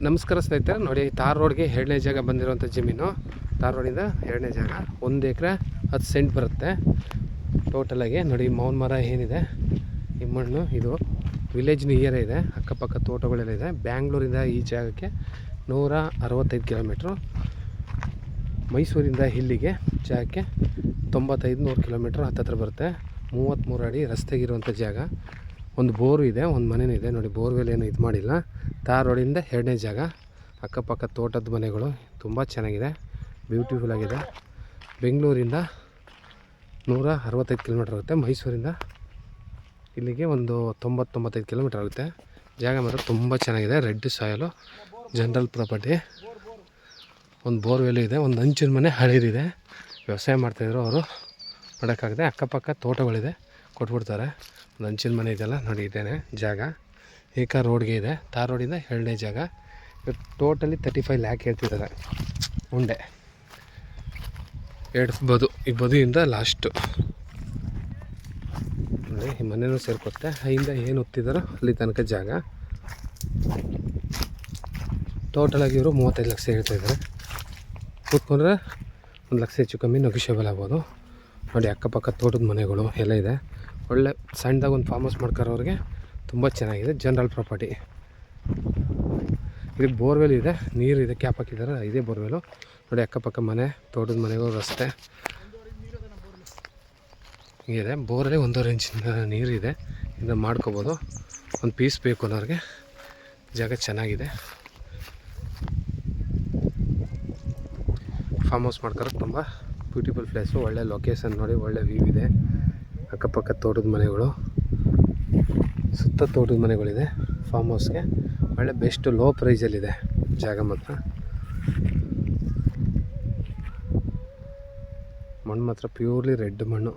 ನಮಸ್ಕಾರ ಸ್ನೇಹಿತರೆ, ನೋಡಿ ತಾರ್ ರೋಡ್ಗೆ 2ನೇ ಜಾಗ ಬಂದಿರುವಂಥ ಜಮೀನು. ತಾರ್ ರೋಡಿಂದ 2ನೇ ಜಾಗ 1 ಎಕರೆ 10 ಸೆಂಟ್ ಬರುತ್ತೆ ಟೋಟಲಾಗಿ. ನೋಡಿ ಮೌನ ಮರ ಏನಿದೆ, ಈ ಮಣ್ಣು ಇದು ವಿಲೇಜ್ ನಿಯರೇ ಇದೆ, ಅಕ್ಕಪಕ್ಕ ತೋಟಗಳೆಲ್ಲ ಇದೆ. ಬ್ಯಾಂಗ್ಳೂರಿಂದ ಈ ಜಾಗಕ್ಕೆ 165 ಕಿಲೋಮೀಟ್ರು, ಮೈಸೂರಿಂದ ಇಲ್ಲಿಗೆ ಜಾಗಕ್ಕೆ 95-100 ಕಿಲೋಮೀಟ್ರ್ ಹತ್ತತ್ರ ಬರುತ್ತೆ. 33 ಅಡಿ ರಸ್ತೆಗಿರುವಂಥ ಜಾಗ. ಒಂದು ಬೋರು ಇದೆ, ಒಂದು ಮನೆಯೂ ಇದೆ. ನೋಡಿ ಬೋರ್ವೆಲ್ ಏನು ಇದು ಮಾಡಿಲ್ಲ. ತಾರ್ ರೋಡಿಂದ 2ನೇ ಜಾಗ, ಅಕ್ಕಪಕ್ಕ ತೋಟದ ಮನೆಗಳು ತುಂಬ ಚೆನ್ನಾಗಿದೆ, ಬ್ಯೂಟಿಫುಲ್ ಆಗಿದೆ. ಬೆಂಗಳೂರಿಂದ 165 ಕಿಲೋಮೀಟ್ರ್ ಆಗುತ್ತೆ, ಮೈಸೂರಿಂದ ಇಲ್ಲಿಗೆ ಒಂದು 90-95 ಕಿಲೋಮೀಟ್ರ್ ಆಗುತ್ತೆ. ಜಾಗ ಮಾತ್ರ ತುಂಬ ಚೆನ್ನಾಗಿದೆ. ರೆಡ್ ಸಾಯಲು, ಜನರಲ್ ಪ್ರಾಪರ್ಟಿ. ಒಂದು ಬೋರ್ವೆಲ್ ಇದೆ, ಒಂದು ಹಂಚಿನ ಮನೆ ಹಳೇದಿದೆ, ವ್ಯವಸಾಯ ಮಾಡ್ತಾಯಿದ್ರು ಅವರು, ಮಾಡೋಕ್ಕಾಗದೆ. ಅಕ್ಕಪಕ್ಕ ತೋಟಗಳಿದೆ, ಕೊಟ್ಬಿಡ್ತಾರೆ. ಒಂದು ಹಂಚಿನ ಮನೆ ಇದೆಲ್ಲ ನೋಡಿ, ಇದೇನೆ ಜಾಗ. ಏಕ ರೋಡ್ಗೆ ಇದೆ, ತಾರ್ ರೋಡಿಂದ 2ನೇ ಜಾಗ. ಟೋಟಲಿ 35 ಲ್ಯಾಕ್ ಹೇಳ್ತಿದ್ದಾರೆ ಉಂಡೆ. 2 ಬದು, ಈ ಬದುವಿಂದ ಲಾಸ್ಟು ನೋಡಿ, ಈ ಮನೆಯೂ ಸೇರ್ಕೊತ್ತೆ. ಅಲ್ಲಿಂದ ಏನು ಹೊತ್ತಿದ್ದಾರೋ ಅಲ್ಲಿ ತನಕ ಜಾಗ. ಟೋಟಲಾಗಿ ಇವರು 35 ಲಕ್ಷ ಹೇಳ್ತಾಯಿದ್ದಾರೆ. ಕೂತ್ಕೊಂಡ್ರೆ 1 ಲಕ್ಷ ಹೆಚ್ಚು ಕಮ್ಮಿ ನೆಗೋಷಿಯಬಲ್ ಆಗ್ಬೋದು. ನೋಡಿ ಅಕ್ಕಪಕ್ಕ ತೋಟದ ಮನೆಗಳು ಎಲ್ಲ ಇದೆ. ಒಳ್ಳೆ ಸಣ್ಣದಾಗ ಒಂದು ಫಾರ್ಮ್ ಹೌಸ್ ಮಾಡ್ಕೊಳ್ಳೋರಿಗೆ ತುಂಬ ಚೆನ್ನಾಗಿದೆ. General property. ಇಲ್ಲಿ ಬೋರ್ವೆಲ್ ಇದೆ, ನೀರಿದೆ, ಕ್ಯಾಪ್ ಹಾಕಿದ್ದಾರೆ, ಇದೇ ಬೋರ್ವೆಲು. ನೋಡಿ ಅಕ್ಕಪಕ್ಕ ಮನೆ, ತೋಟದ ಮನೆಗಳು, ರಸ್ತೆ ಹೀಗಿದೆ. ಬೋರಲ್ಲಿ 1.5 ಇಂಚಿನ ನೀರಿದೆ, ಇದನ್ನು ಮಾಡ್ಕೋಬೋದು. ಒಂದು ಪೀಸ್ ಬೇಕು ಅನ್ನೋರಿಗೆ ಜಾಗ ಚೆನ್ನಾಗಿದೆ. ಫಾರ್ಮ್ ಹೌಸ್ ಮಾಡ್ಕೊಳ್ಳೋಕೆ ತುಂಬ ಬ್ಯೂಟಿಫುಲ್ ಪ್ಲೇಸು. ಒಳ್ಳೆ ಲೊಕೇಶನ್ ನೋಡಿ, ಒಳ್ಳೆ ವ್ಯೂ ಇದೆ. ಅಕ್ಕಪಕ್ಕ ತೋಟದ ಮನೆಗಳು, ಸುತ್ತ ತೋಟದ ಮನೆಗಳಿದೆ. ಫಾರ್ಮ್ ಹೌಸ್ಗೆ ಒಳ್ಳೆ ಬೆಸ್ಟ್ ಲೋ ಪ್ರೈಸಲ್ಲಿದೆ ಜಾಗ ಮಾತ್ರ. ಮಣ್ಣು ಮಾತ್ರ ಪ್ಯೂರ್ಲಿ ರೆಡ್ ಮಣ್ಣು.